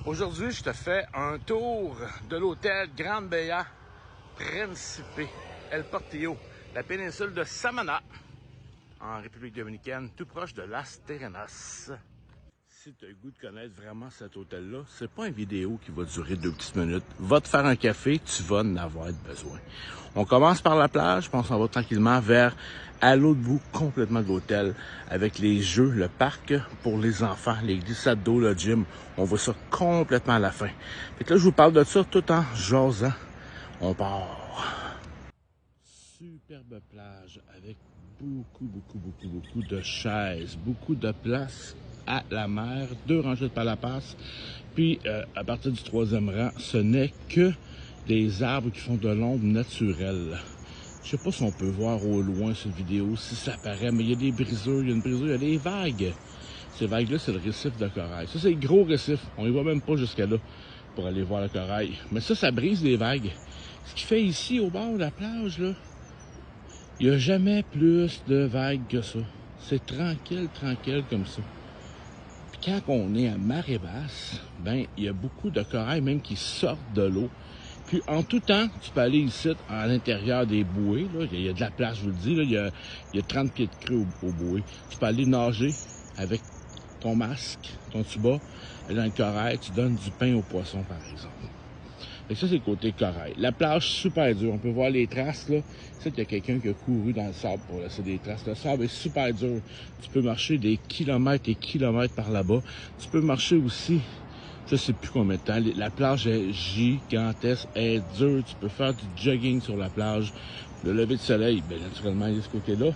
Aujourd'hui, je te fais un tour de l'hôtel Grande Bahía Príncipe El Portillo, la péninsule de Samana, en République dominicaine, tout proche de Las Terrenas. Si tu as le goût de connaître vraiment cet hôtel-là, c'est pas une vidéo qui va durer 2 petites minutes. Va te faire un café, tu vas en avoir besoin. On commence par la plage, puis on s'en va tranquillement vers à l'autre bout complètement de l'hôtel, avec les jeux, le parc pour les enfants, les glissades d'eau, le gym. On voit ça complètement à la fin. Fait que là, je vous parle de ça tout en jasant. On part. Superbe plage avec beaucoup de chaises, beaucoup de place à la mer, 2 rangées de palapas. Puis, à partir du 3e rang, ce n'est que des arbres qui font de l'ombre naturelle. Je sais pas si on peut voir au loin cette vidéo, si ça paraît, mais il y a des brisures, il y a une brisure, il y a des vagues. Ces vagues-là, c'est le récif de corail. Ça, c'est le gros récif. On y va même pas jusqu'à là pour aller voir le corail. Mais ça brise les vagues. Ce qui fait ici, au bord de la plage, là, il n'y a jamais plus de vagues que ça. C'est tranquille comme ça. Puis quand on est à marée basse, ben il y a beaucoup de corail même qui sortent de l'eau. Puis en tout temps, tu peux aller ici à l'intérieur des bouées. Là. Il y a de la place, je vous le dis. Là. Il y a 30 pieds de creux aux bouées. Tu peux aller nager avec ton masque, ton tuba, dans le corail. Tu donnes du pain aux poissons, par exemple. Et ça, c'est le côté corail. La plage, super dure. On peut voir les traces, là. C'est qu'il y a quelqu'un qui a couru dans le sable pour laisser des traces. Le sable est super dur. Tu peux marcher des kilomètres et kilomètres par là-bas. Tu peux marcher aussi, je sais plus combien de temps. La plage est gigantesque, elle est dure. Tu peux faire du jogging sur la plage. Le lever de soleil, bien naturellement, il est de ce côté-là.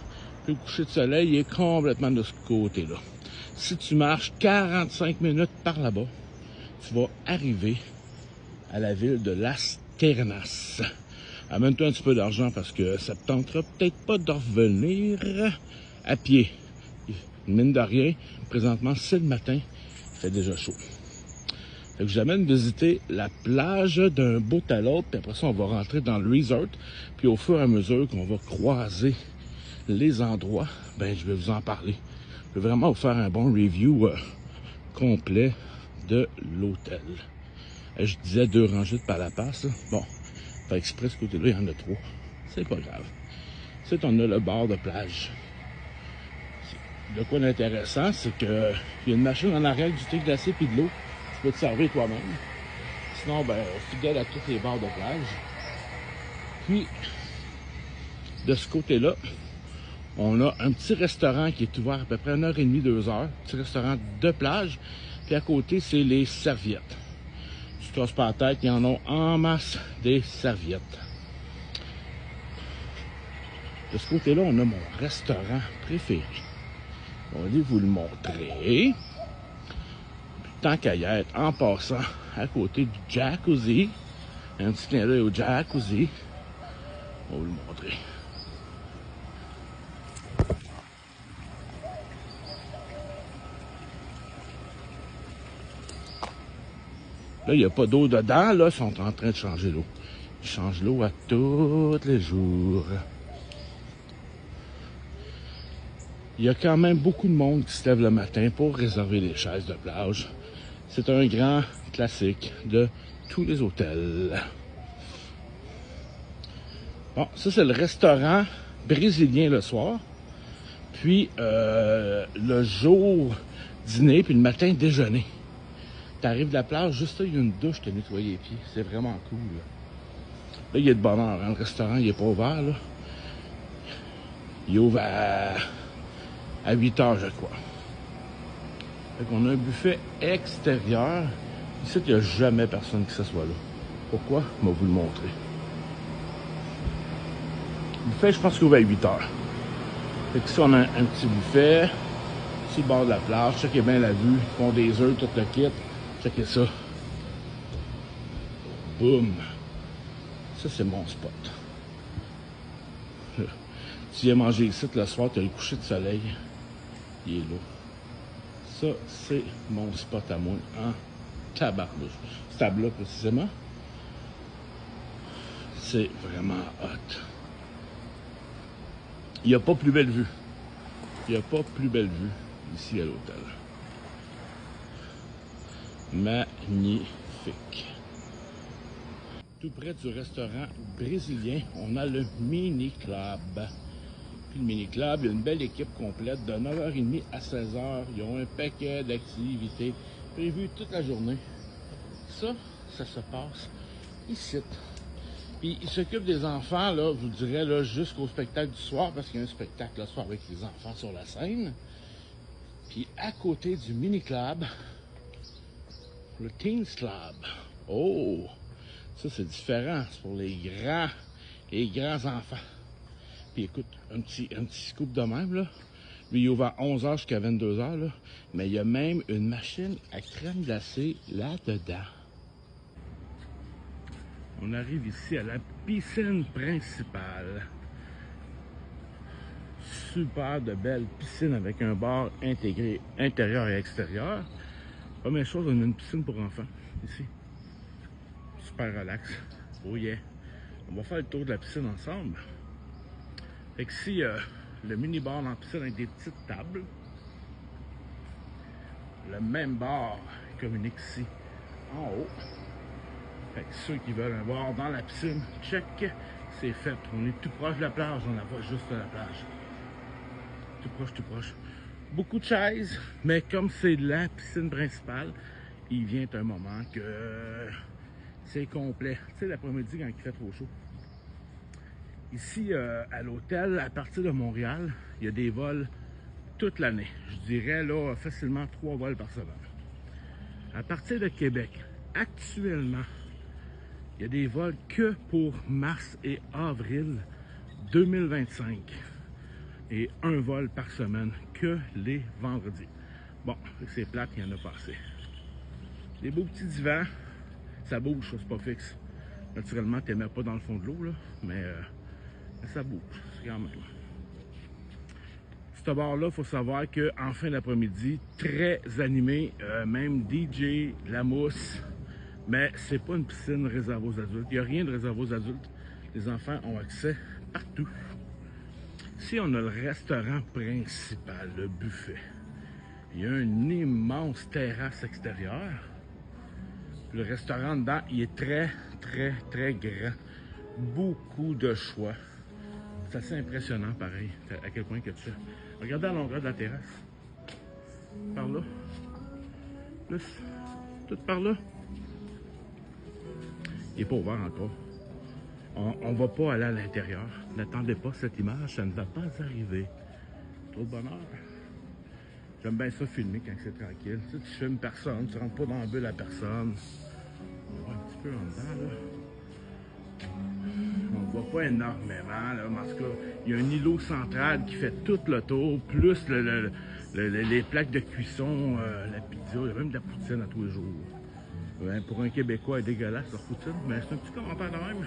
Puis le coucher de soleil, il est complètement de ce côté-là. Si tu marches 45 minutes par là-bas, tu vas arriver à la ville de Las Terrenas. Amène-toi un petit peu d'argent parce que ça te tentera peut-être pas de revenir à pied. Mine de rien, présentement, c'est le matin, il fait déjà chaud. Fait que je t'amène visiter la plage d'un bout à l'autre, puis après ça, on va rentrer dans le resort. Puis au fur et à mesure qu'on va croiser les endroits, ben je vais vous en parler. Je vais vraiment vous faire un bon review complet de l'hôtel. Je disais 2 rangées de palapas. Bon, fait exprès ce côté-là, il y en a 3. C'est pas grave. C'est on a le bord de plage. De quoi d'intéressant, c'est que il y a une machine en arrière du thé glacé puis de l'eau. Tu peux te servir toi-même. Sinon, ben, fidèle à tous les bords de plage. Puis, de ce côté-là, on a un petit restaurant qui est ouvert à peu près 1h30, 2 heures. Petit restaurant de plage. Puis à côté, c'est les serviettes. Tu te casses pas la tête, il y en a en masse des serviettes. De ce côté-là, on a mon restaurant préféré. On va aller vous le montrer. Puis, tant qu'à y être, en passant à côté du jacuzzi, un petit clin d'œil au jacuzzi, on va vous le montrer. Là, il n'y a pas d'eau dedans, là, ils sont en train de changer l'eau. Ils changent l'eau à tous les jours. Il y a quand même beaucoup de monde qui se lève le matin pour réserver les chaises de plage. C'est un grand classique de tous les hôtels. Bon, ça c'est le restaurant brésilien le soir. Puis le jour dîner, puis le matin déjeuner. T'arrives de la plage, juste là, il y a une douche, te nettoyer les pieds. C'est vraiment cool. Là, il y a de bonheur. Hein? Le restaurant, il n'est pas ouvert, là. Il est ouvert à 8 heures, je crois. Fait qu'on a un buffet extérieur. Ici, il n'y a jamais personne qui s'assoit là. Pourquoi? Je vais vous le montrer. Le buffet, je pense qu'il est ouvert à 8 heures. Fait que ici, on a un petit buffet. Sur le bord de la plage. Checkez bien la vue. Ils font des œufs, tout le kit. Checkez ça. Boum. Ça, c'est mon spot. Là. Tu viens manger ici le soir, tu as le coucher de soleil. Il est là. Ça, c'est mon spot à moi. En tabarnouche. Ce table-là, précisément. C'est vraiment hot. Il n'y a pas plus belle vue. Il n'y a pas plus belle vue ici à l'hôtel. magnifique. Tout près du restaurant brésilien, on a le Mini Club. Puis le Mini Club, il y a une belle équipe complète de 9h30 à 16h. Ils ont un paquet d'activités prévues toute la journée. Ça se passe ici. Puis ils s'occupent des enfants, là, je vous dirais, là, jusqu'au spectacle du soir, parce qu'il y a un spectacle le soir avec les enfants sur la scène. Puis à côté du Mini Club, le Teens Club. Oh! Ça, c'est différent. C'est pour les grands enfants. Puis écoute, un petit scoop de même, là. Lui, il ouvre à 11h jusqu'à 22h, là. Mais il y a même une machine à crème glacée là-dedans. On arrive ici à la piscine principale. Super de belle piscine avec un bar intégré intérieur et extérieur. Première chose, on a une piscine pour enfants, ici. Super relax. Oh yeah. On va faire le tour de la piscine ensemble. Fait que ici, le mini-bar dans la piscine avec des petites tables. Le même bar communique ici, en haut. Fait que ceux qui veulent un bar dans la piscine, check, c'est fait. On est tout proche de la plage, on la voit juste à la plage. Tout proche. Beaucoup de chaises, mais comme c'est la piscine principale, il vient un moment que c'est complet. Tu sais, l'après-midi quand il fait trop chaud. Ici, à l'hôtel, à partir de Montréal, il y a des vols toute l'année. Je dirais là, facilement 3 vols par semaine. À partir de Québec, actuellement, il y a des vols que pour mars et avril 2025. Et un vol par semaine, que les vendredis. Bon, c'est plate, il y en a pas assez. Des beaux petits divans, ça bouge, ça, c'est pas fixe. Naturellement, tu n'aimais pas dans le fond de l'eau, là, mais ça bouge, quand même. Ce bar-là, il faut savoir qu'en fin d'après-midi, très animé, même DJ, de la mousse, mais c'est pas une piscine réservée aux adultes. Il n'y a rien de réservé aux adultes. Les enfants ont accès partout. Ici, on a le restaurant principal, le buffet. Il y a une immense terrasse extérieure. Le restaurant dedans, il est très grand. Beaucoup de choix. C'est assez impressionnant, pareil, à quel point que tu fais. Regardez la longueur de la terrasse. Par là. Plus. Tout par là. Il n'est pas ouvert encore. On ne va pas aller à l'intérieur. N'attendez pas cette image, ça ne va pas arriver. Trop de bonheur. J'aime bien ça filmer quand c'est tranquille. Tu sais, tu filmes personne, tu rentres pas dans la bulle à personne. On va un petit peu en dedans, là. On ne voit pas énormément, là, mais en tout cas, il y a un îlot central qui fait tout le tour, plus les plaques de cuisson, la pizza, il y a même de la poutine à tous les jours. Ouais, pour un Québécois, c'est dégueulasse leur poutine, mais c'est un petit commentaire de même.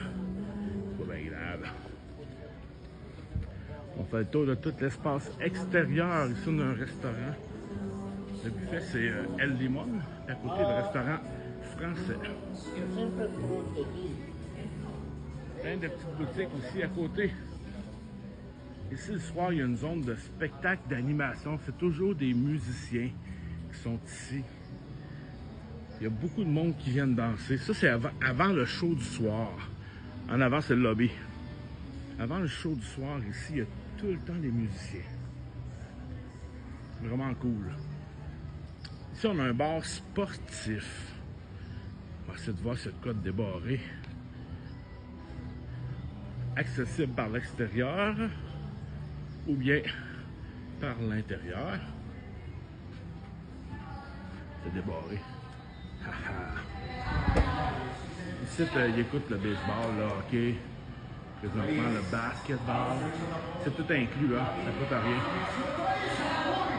C'est pas bien grave. On fait le tour de tout l'espace extérieur. Ici, on a un restaurant. Le buffet, c'est El Limon. À côté, le restaurant français. Plein de petites boutiques aussi à côté. Ici, le soir, il y a une zone de spectacle d'animation. C'est toujours des musiciens qui sont ici. Il y a beaucoup de monde qui viennent danser. Ça, c'est avant le show du soir. En avant, c'est le lobby. Avant le show du soir, ici, il y a tout le temps des musiciens. Vraiment cool. Ici, on a un bar sportif. On va essayer de voir cette côte débarrée. Accessible par l'extérieur ou bien par l'intérieur. C'est débarré. Ici, il écoute le baseball, le hockey, présentement le basketball. C'est tout inclus, hein? Ça coûte rien.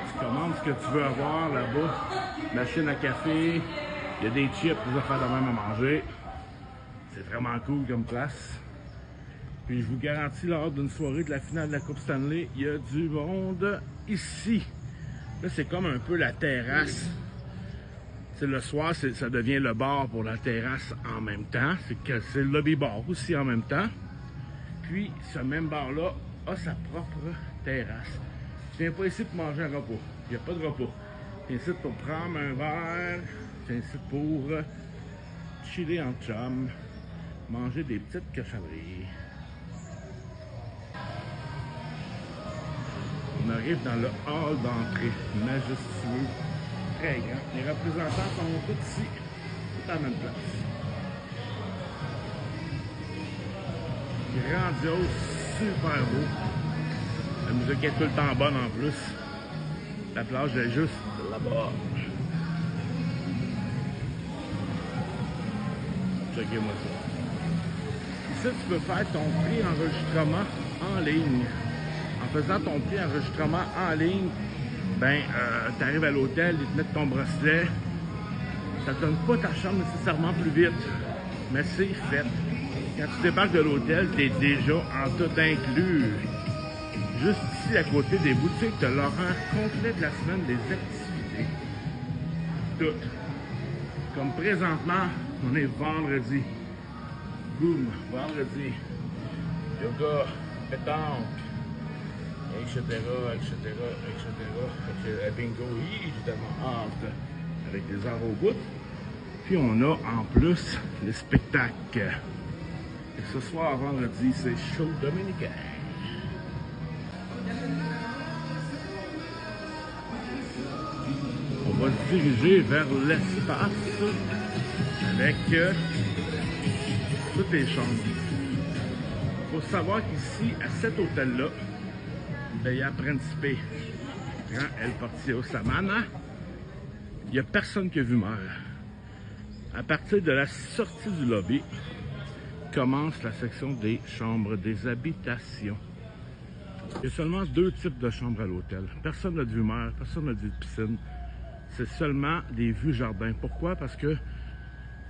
Tu commandes ce que tu veux avoir là-bas. Machine à café, il y a des chips, des affaires de même à manger. C'est vraiment cool comme place. Puis je vous garantis, lors d'une soirée de la finale de la Coupe Stanley, il y a du monde ici. Là, c'est comme un peu la terrasse. C'est le soir, ça devient le bar pour la terrasse en même temps. C'est le lobby bar aussi en même temps. Puis, ce même bar-là a sa propre terrasse. Tu viens pas ici pour manger un repas. Il n'y a pas de repas. Tu viens ici pour prendre un verre, C'est un site pour chiller en chum, manger des petites cochonneries. On arrive dans le hall d'entrée, majestueux, très grand. Les représentants sont tous ici, tout à la même place. Grandiose, super beau. La musique est tout le temps bonne en plus. La plage est juste là-bas. Checkez-moi ça. Ici, tu peux faire ton pré-enregistrement en ligne. En faisant ton pré-enregistrement en ligne, ben, tu arrives à l'hôtel, ils te mettent ton bracelet. Ça te donne pas ta chambre nécessairement plus vite, mais c'est fait. Quand tu débarques de l'hôtel, tu es déjà en tout inclus. Juste ici, à côté des boutiques, tu as l'horaire complet de la semaine des activités. Toutes. Comme présentement, on est vendredi. Boum, vendredi. Yoga, pétanque, etc., etc., etc. Bingo, évidemment, hâte, avec des heures au bout. Puis on a en plus les spectacles. Et ce soir, vendredi, c'est show dominicain. On va se diriger vers l'espace avec toutes les chambres. Il faut savoir qu'ici, à cet hôtel-là, Bahia Principe, Grand El Portillo Samana, il n'y a personne qui a vu mer. À partir de la sortie du lobby, commence la section des chambres des habitations. Il y a seulement 2 types de chambres à l'hôtel. Personne n'a de vue mer, personne n'a de vue de piscine. C'est seulement des vues jardin. Pourquoi? Parce que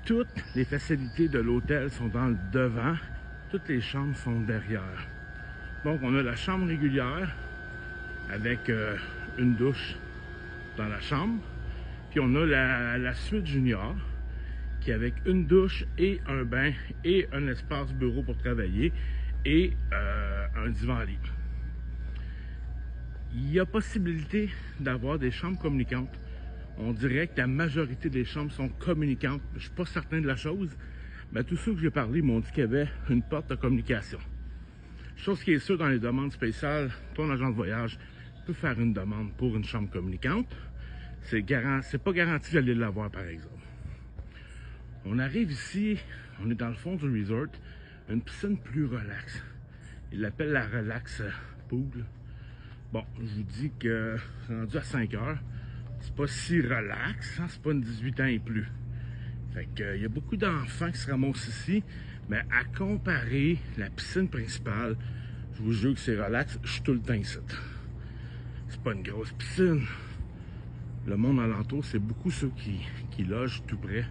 toutes les facilités de l'hôtel sont dans le devant, toutes les chambres sont derrière. Donc, on a la chambre régulière avec une douche dans la chambre. Puis, on a la suite junior qui est avec une douche et un bain et un espace bureau pour travailler et un divan-lit. Il y a possibilité d'avoir des chambres communicantes. On dirait que la majorité des chambres sont communicantes. Je ne suis pas certain de la chose, mais tous ceux que j'ai parlé m'ont dit qu'il y avait une porte de communication. Chose qui est sûre dans les demandes spéciales, ton agent de voyage peut faire une demande pour une chambre communicante. C'est pas garanti d'aller l'avoir, par exemple. On arrive ici, on est dans le fond du resort, une piscine plus relaxe. Il l'appelle la Relax Pool. Bon, je vous dis que rendu à 5 heures, c'est pas si relax, hein, c'est pas une 18 ans et plus. Fait que il y a beaucoup d'enfants qui se ramassent ici, mais à comparer la piscine principale, je vous jure que c'est relax, je suis tout le temps ici. C'est pas une grosse piscine. Le monde alentour, c'est beaucoup ceux qui logent tout près.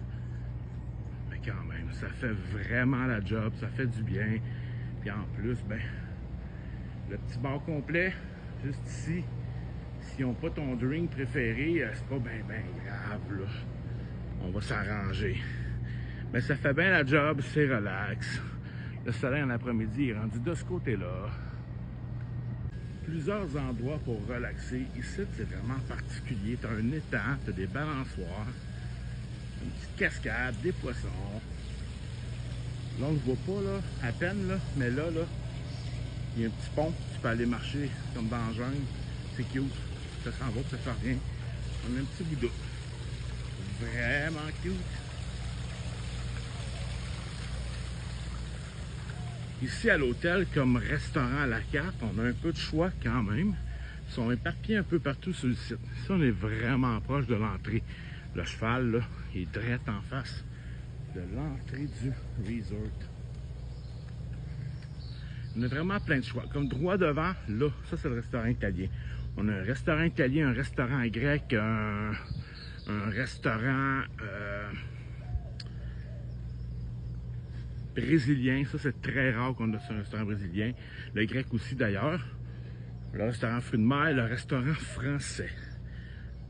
Mais quand même, ça fait vraiment la job, ça fait du bien. Puis en plus, ben, le petit bar complet, juste ici, s'ils n'ont pas ton drink préféré, c'est pas ben grave, là. On va s'arranger. Mais ça fait bien la job, c'est relax. Le soleil en après-midi est rendu de ce côté-là. Plusieurs endroits pour relaxer. Ici, c'est vraiment particulier. Tu as un étang, tu as des balançoires, une petite cascade, des poissons. Là, on ne voit pas, là, à peine, là, mais là, il y a un petit pont. Tu peux aller marcher comme dans la jungle. C'est cute. Ça s'en va, ça fait rien. On a un petit bout d'eau. Vraiment cute. Ici à l'hôtel, comme restaurant à la carte, on a un peu de choix quand même. Ils sont éparpillés un peu partout sur le site. Ici, on est vraiment proche de l'entrée. Le cheval, là, il est direct en face de l'entrée du resort. On a vraiment plein de choix. Comme droit devant, là, ça c'est le restaurant italien. On a un restaurant italien, un restaurant grec, un restaurant brésilien. Ça, c'est très rare qu'on a sur un restaurant brésilien. Le grec aussi, d'ailleurs. Le restaurant fruits de mer, le restaurant français.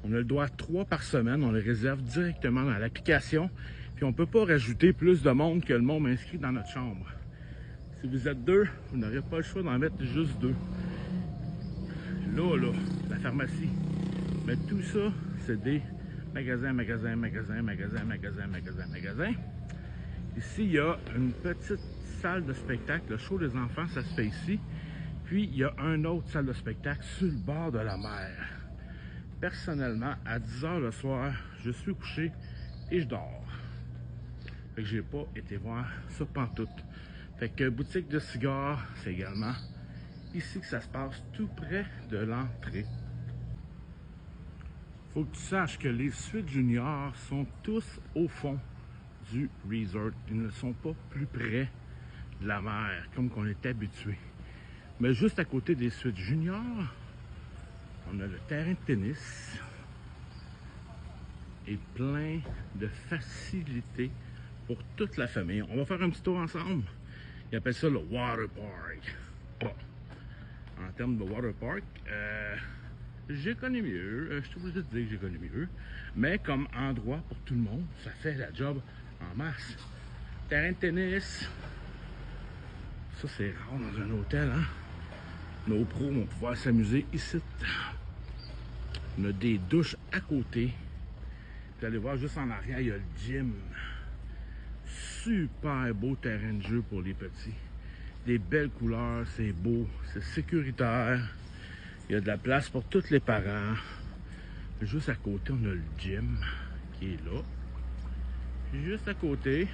On a le droit à 3 par semaine. On les réserve directement dans l'application. Puis, on ne peut pas rajouter plus de monde que le monde inscrit dans notre chambre. Si vous êtes 2, vous n'aurez pas le choix d'en mettre juste 2. Là, la pharmacie. Mais tout ça, c'est des Magasin, magasin, magasin, magasin, magasin, magasin, magasin. Ici, il y a une petite salle de spectacle. Le show des enfants, ça se fait ici. Puis, il y a une autre salle de spectacle sur le bord de la mer. Personnellement, à 10 h le soir, je suis couché et je dors. Fait que j'ai pas été voir ça pantoute. Fait que boutique de cigares, c'est également ici que ça se passe, tout près de l'entrée. Faut que tu saches que les suites juniors sont tous au fond du resort. Ils ne sont pas plus près de la mer, comme qu'on est habitué. Mais juste à côté des suites juniors, on a le terrain de tennis et plein de facilités pour toute la famille. On va faire un petit tour ensemble. Ils appellent ça le water park. Bon, en termes de water park, j'ai connu mieux. Je suis obligé de dire que j'ai connu mieux. Mais comme endroit pour tout le monde, ça fait la job en masse. Terrain de tennis. Ça, c'est rare dans un hôtel, hein. Nos pros vont pouvoir s'amuser ici. On a des douches à côté. Vous allez voir, juste en arrière, il y a le gym. Super beau terrain de jeu pour les petits. Des belles couleurs, c'est beau, c'est sécuritaire. Il y a de la place pour tous les parents. Juste à côté, on a le gym qui est là. Puis juste à côté,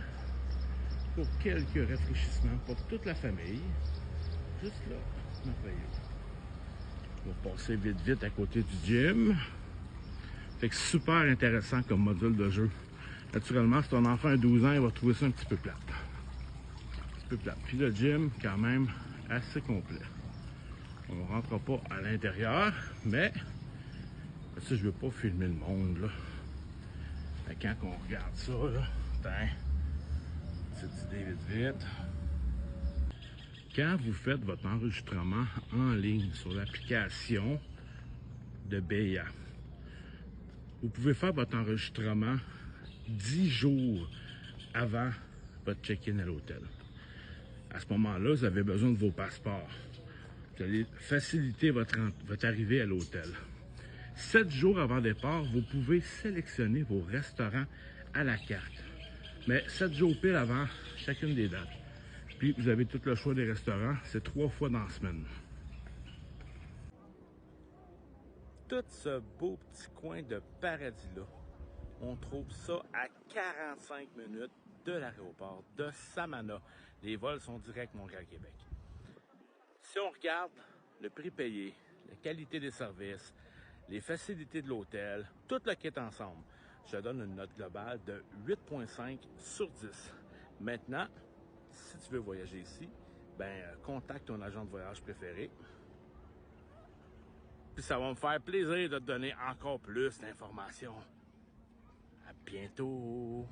pour quelques rafraîchissements pour toute la famille. Juste là, merveilleux. On va passer vite vite à côté du gym. Fait que super intéressant comme module de jeu. Naturellement, si ton enfant a 12 ans, il va trouver ça un petit peu plate. Un petit peu plate. Puis le gym, quand même, assez complet. On ne rentre pas à l'intérieur, mais ça, je veux pas filmer le monde, là. Fait que quand on regarde ça, là, petite idée vite vite. Quand vous faites votre enregistrement en ligne sur l'application de BEA, vous pouvez faire votre enregistrement 10 jours avant votre check-in à l'hôtel. À ce moment-là, vous avez besoin de vos passeports. Vous allez faciliter votre arrivée à l'hôtel. 7 jours avant départ, vous pouvez sélectionner vos restaurants à la carte. Mais 7 jours pile avant chacune des dates. Puis vous avez tout le choix des restaurants. C'est 3 fois dans la semaine. Tout ce beau petit coin de paradis-là, on trouve ça à 45 minutes de l'aéroport de Samana. Les vols sont directs Montréal-Québec. Si on regarde le prix payé, la qualité des services, les facilités de l'hôtel, tout le kit ensemble, je donne une note globale de 8,5 sur 10. Maintenant, si tu veux voyager ici, contacte ton agent de voyage préféré. Puis ça va me faire plaisir de te donner encore plus d'informations. À bientôt!